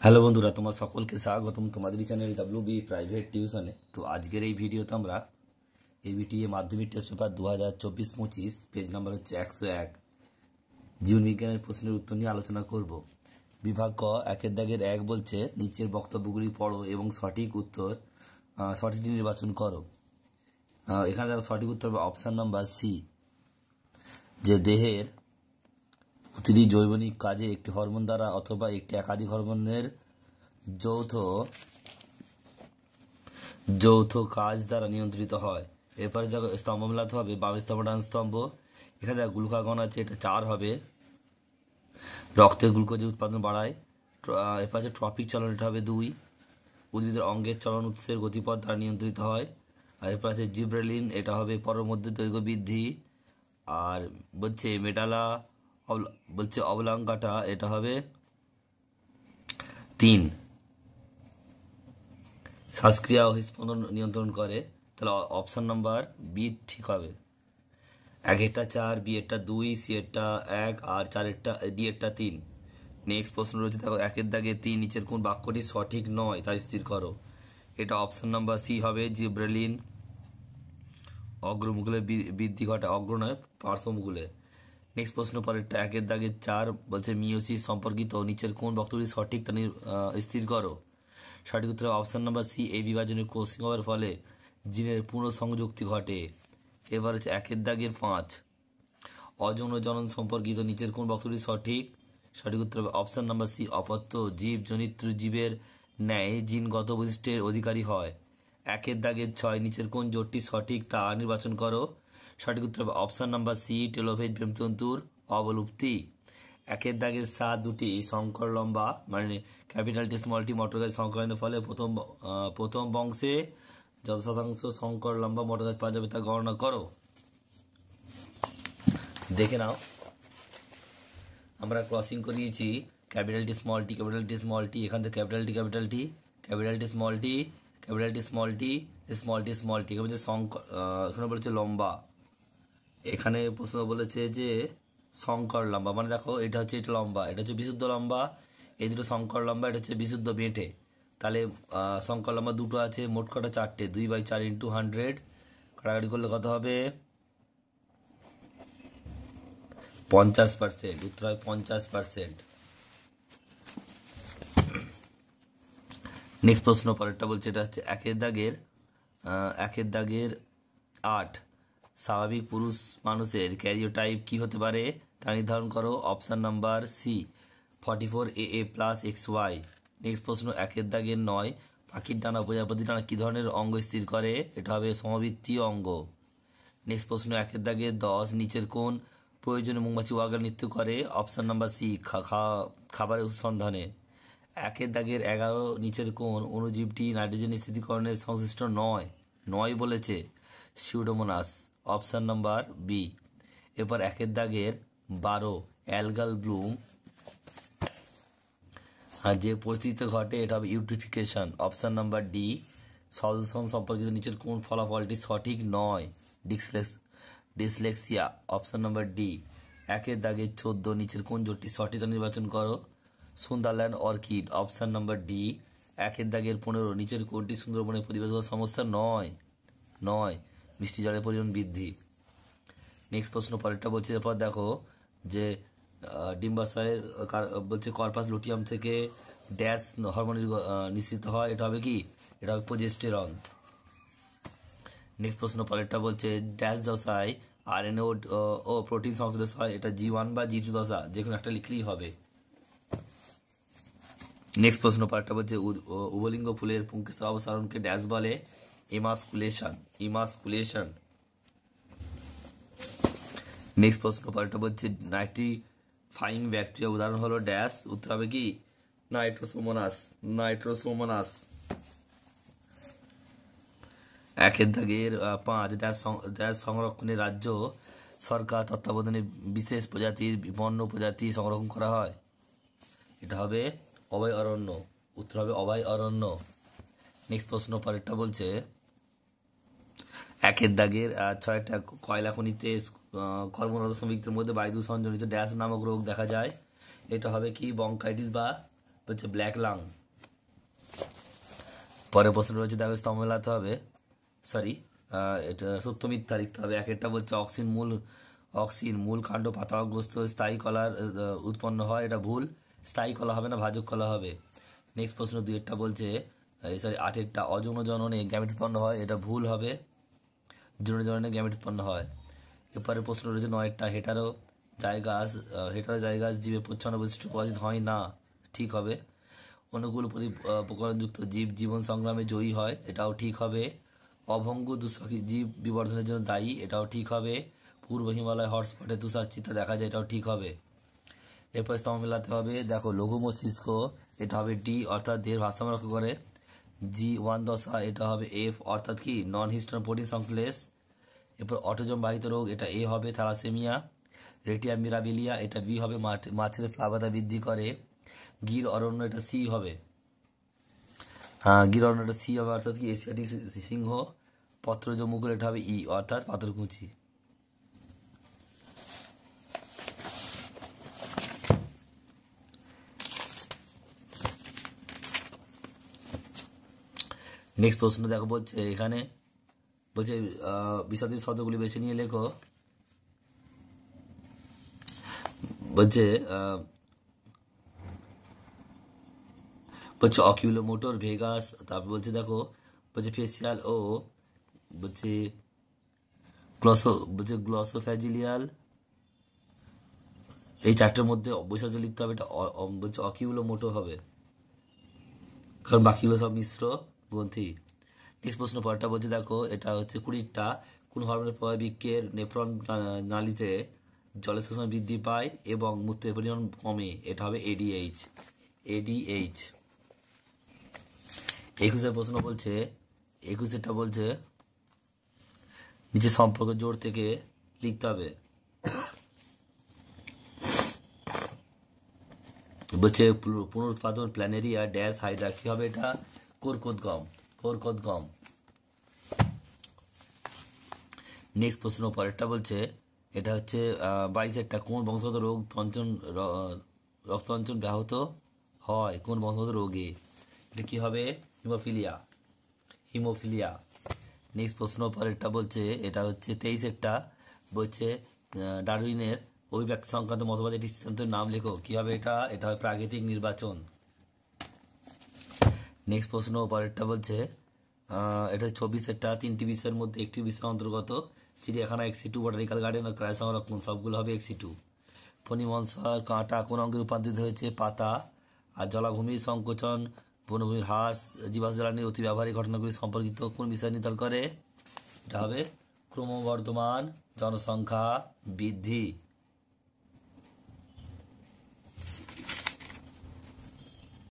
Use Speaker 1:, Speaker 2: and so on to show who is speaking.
Speaker 1: Hello বন্ধুরা, তোমার সকলকে স্বাগতম তোমাদের চ্যানেল ডাব্লিউবি প্রাইভেট টিউশনে। তো আজকের এই ভিডিওতে আমরা এবিটিএ মাধ্যমিক টেস্ট পেপার 2024-25 পেজ নাম্বার হচ্ছে 101 জীবন বিজ্ঞানের প্রশ্নের উত্তর নিয়ে আলোচনা করব। বিভাগ ক, একের দাগের 1 বলছে নিচের বক্তব্যগুলি পড়ো এবং সঠিকটি নির্বাচন করো। এখানে দেখো সঠিক উত্তর হবে অপশান নাম্বার সি, যে দেহের প্রতিটি জৈবনিক কাজে একটি হরমোন দ্বারা অথবা একটি একাধিক হরমোনের যৌথ কাজ দ্বারা নিয়ন্ত্রিত হয়। এরপরে দেখো স্তম্ভ মেলাতে হবে, বাম স্তম্ভ ডান স্তম্ভ। এখানে দেখো গ্লুকাগন আছে, এটা 4 হবে, রক্তের গ্লুকোজের উৎপাদন বাড়ায়। এরপর আছে ট্রপিক চলন, এটা হবে 2। উদ্ভিদের অঙ্গের চলন উৎসের গতিপথ দ্বারা নিয়ন্ত্রিত হয়। আর এরপর আছে জিব্রেলিন, এটা হবে পরের মধ্যে দৈর্ঘ্য বৃদ্ধি। আর বলছে অবলাঙ্কাটা, এটা হবে 3। শ্বাসক্রিয়া ও হৃদস্পন্দন নিয়ন্ত্রণ করে। তাহলে অপশান নাম্বার বি ঠিক হবে। 1 4, বি 2, সি 1 আর 4 ডি 3। নেক্সট প্রশ্ন রয়েছে, দেখো 1 দাগে 3 নিচের কোন বাক্যটি সঠিক নয় তা স্থির করো। এটা অপশান নাম্বার সি হবে, জিব্রেলিন অগ্রমুকুলে বৃদ্ধি ঘটায়, অগ্র নয় পার্শ্বমুকুলে। নেক্সট প্রশ্ন পরেরটা 1 দাগে 4 বলছে মিওসিস সম্পর্কিত নিচের কোন বক্তব্যটি সঠিক তা স্থির করো। সঠিক উত্তর অপশান নাম্বার সি, এই বিভাজনের কোষিং হওয়ার ফলে জিনের পুনঃসংযুক্তি ঘটে। এবার হচ্ছে 1 দাগের 5 অযৌন জনন সম্পর্কিত নিচের কোন বক্তব্যটি সঠিক। সঠিক উত্তর হবে অপশান নাম্বার সি, অপত্য জীব জনিত্র জীবের ন্যায় জিনগত বৈশিষ্ট্যের অধিকারী হয়। 1 দাগের 6 নিচের কোন জোটটি সঠিক তা নির্বাচন করো। সঠিক উত্তর হবে অপশান নাম্বার সি, টেলোফেজ প্রেমতন্তুর অবলুপ্তি। 1 দাগের 7 দুটি সংকর লম্বা মানে ক্যাপিটাল টি স্মল টি মটর গাছ সংকলনের ফলে প্রথম বংশে যত শতাংশ সংকর লম্বা মটর গাছ পাওয়া যাবে তা গণনা করো। দেখে নাও, আমরা ক্রসিং করিয়েছি capital T small T, capital T small T, এখান থেকে capital T capital T, capital T small T, capital T small T, small T small T. এখানে বলেছে লম্বা, এখানে প্রশ্ন বলেছে যে সংকর লম্বা, মানে দেখো এটা লম্বা, এটা হচ্ছে বিশুদ্ধ লম্বা, এই দুটো সংকর লম্বা, এটা হচ্ছে বিশুদ্ধ বেঁটে। তাহলে সংকর লম্বা দুটো আছে, মোট কটা 4টে, 2/4 × 100 কাটাকাটি করলে কত হবে 50%। উত্তর হয় 50%। নেক্সট প্রশ্ন পরেরটা বলছে, এটা হচ্ছে 1 দাগের 8 স্বাভাবিক পুরুষ মানুষের ক্যারিওটাইপ কি হতে পারে তা নির্ধারণ করো। Option number C, 44AA+XY। Next প্রশ্ন 1 দাগের 9 পাখির ডানা প্রজাপতির ডানা কি ধরনের অঙ্গ স্থির করে। এটা হবে সমবৃত্তীয় অঙ্গ। নেক্সট প্রশ্ন 1 দাগের 10 নিচের কোন প্রয়োজনে মৌমাছি ওয়াগা নৃত্য করে। অপশান নাম্বার সি, খাবারের সন্ধানে। 1 দাগের 11 নিচের কোন অণুজীবটি নাইট্রোজেন স্থিতিকরণের সংশ্লিষ্ট নয় বলেছে। সিউডোমোনাস। Option number B. এরপর 1 দাগের 12 অ্যালগাল ব্লুম যে পরিস্থিতিতে ঘটে, এটা হবে ইউট্রিফিকেশন। Option number D. সদস্য সম্পর্কিত নিচের কোন ফলাফলটি সঠিক নয়। ডিসলেক্সিয়া। Option number D. 1 দাগের 14 নিচের কোন জোটটি সঠিক নির্বাচন করো। সুন্দরল্যান্ড অর্কিড। Option number D. 1 দাগের 15 নিচের কোনটি সুন্দরবনের পরিবেশগত সমস্যা নয় মিষ্টি জলের পরিমাণ বৃদ্ধি। নেক্সট প্রশ্ন পরেরটা বলছে, এরপর দেখো যে ডিম্বাশয়ের বলছে কর্পাস লুটিয়াম থেকে ড্যাশ হরমোন নিঃসৃত হয়। এটা হবে কি, এটা হবে প্রোজেস্টেরন। নেক্সট প্রশ্ন পরেরটা বলছে ড্যাশ দশায় আরএনএ ও প্রোটিন সংশ্লেষ হয়। এটা G1 বা G2 দশা, যে কোনো একটা লিখলেই হবে। নেক্সট প্রশ্ন পরেরটা বলছে উভলিঙ্গ ফুলের পুংকেশর অপসারণকে ড্যাশ বলে। ইমাসকুলেশন। নেক্সট প্রশ্ন পরেরটা বলছে নাইট্রিফাইং ব্যাকটেরিয়া উদাহরণ হলো ড্যাশ। উত্তর হবে কি নাইট্রোসোমোনাস। 1 দাগের 5 ড্যাশ সংরক্ষণের রাজ্য সরকার তত্ত্বাবধানে বিশেষ প্রজাতির বন্য প্রজাতি সংরক্ষণ করা হয়। এটা হবে অভয় অরণ্য। উত্তর হবে অভয় অরণ্য। নেক্সট প্রশ্ন পরেরটা বলছে 1 দাগের 6টা কয়লা খনিতে কর্মরত শ্রমিকদের মধ্যে বায়ু দূষণজনিত ড্যাশ নামক রোগ দেখা যায়। এটা হবে কি ব্রঙ্কাইটিস বা বলছে ব্ল্যাক লাং। পরের প্রশ্ন রয়েছে, দেখো স্তম্ভ মেলাতে হবে, সরি এটা সত্য মিথ্যা লিখতে হবে। এক একটা বলছে অক্সিন মূল কাণ্ড পাতাগ্রস্ত স্থায়ী কলার উৎপন্ন হয়, এটা ভুল। স্থায়ী কলা হবে না, ভাজক কলা হবে। নেক্সট প্রশ্ন 2 বলছে, সরি 8 অযৌন জননে গ্যামেট উৎপন্ন হয়, এটা ভুল হবে। যৌন জননে গ্যামেট উৎপন্ন হয়। এরপরে প্রশ্ন রয়েছে 9 হেটারো জায়গাস জীবে প্রচ্ছন্ন বৈশিষ্ট্য প্রকাশিত হয় না, ঠিক হবে। অনুকূল প্রকরণযুক্ত জীব জীবন সংগ্রামে জয়ী হয়, এটাও ঠিক হবে। অভঙ্গ দুঃসাহী জীব বিবর্ধনের জন্য দায়ী, এটাও ঠিক হবে। পূর্ব হিমালয় হটস্পটে তুষার চিত্র দেখা যায়, এটাও ঠিক হবে। এরপর স্তম্ভ মেলাতে হবে, দেখো লঘু মস্তিষ্ক, এটা হবে ডি অর্থাৎ দেহের ভারসাম্য রক্ষা করে। G1 দশা, এটা হবে এফ অর্থাৎ কি নন হিস্টোন প্রোটিন সংশ্লেষ। এরপর অটোজম বাহিত রোগ, এটা এ হবে থ্যালাসেমিয়া। রেটিয়া মিরাবিলিয়া, এটা বি হবে মাছের প্লাবতা বৃদ্ধি করে। গির অরণ্য, এটা সি হবে। গির অরণ্য, এটা সি হবে অর্থাৎ কি এশিয়াটিক সিংহ। পত্রজ মুকুল, এটা হবে ই অর্থাৎ পাথরকুচি। নেক্সট প্রশ্ন দেখো, বলছে এখানে বলছে বিশাদী শব্দগুলি বেছে নিয়ে লেখো। বলছে অকিউলোমোটর ভেগাস, তারপর বলছে দেখো বলছে ফেসিয়াল ও বলছে গ্লসোফ্যাজিলিয়াল, এই 4টের মধ্যে বৈশাখ লিখতে হবে, এটা বলছে অকিউলোমোটর হবে, কারণ বাকিগুলো সব মিশ্র গ্রন্থি। নেক্সট প্রশ্ন পরেরটা বলছে দেখো, এটা হচ্ছে 20টা কোন হরমোনের প্রভাবে বৃক্কের নেফ্রন নালীতে জলের শোষণ বৃদ্ধি পায় এবং মূত্রের পরিমাণ কমে, এটা হবে এডিএইচ। 21 প্রশ্ন বলছে, 21টা বলছে নিচে সম্পর্ক জোর থেকে লিখতে হবে। বলছে পুনরুৎপাদন প্ল্যানেরিয়া ড্যাশ হাইড্রা, কি হবে এটা কোরকোদগম। নেক্সট প্রশ্ন পরেরটা বলছে, এটা হচ্ছে 22 কোন বংশগত রোগ রক্তঞ্চন ব্যাহত হয়, কোন বংশগত রোগে, এটা কি হবে হিমোফিলিয়া। নেক্সট প্রশ্ন পরেরটা বলছে, এটা হচ্ছে 23 বলছে ডারউইনের অভিব্যক্তি সংক্রান্ত মতবাদ এটি সিদ্ধান্তের নাম লেখো, কি হবে এটা হবে প্রাকৃতিক নির্বাচন। নেক্সট প্রশ্ন পরেরটা বলছে, এটা 24 3টি বিষয়ের মধ্যে একটি বিষয় অন্তর্গত, চিড়িয়াখানা XC2, বটানিক্যাল গার্ডেন আর ক্রায় সংরক্ষণ, সবগুলো হবে XC2। ফণিমনসার কাঁটা কোন অঙ্গে রূপান্তরিত হয়েছে, পাতা। আর জলাভূমির সংকোচন, বনভূমির হ্রাস, জীবাশ্ম জ্বালানির অতি ব্যবহারিক ঘটনাগুলি সম্পর্কিত কোন বিষয় নির্ধারণ করে, এটা হবে ক্রমবর্ধমান জনসংখ্যা বৃদ্ধি।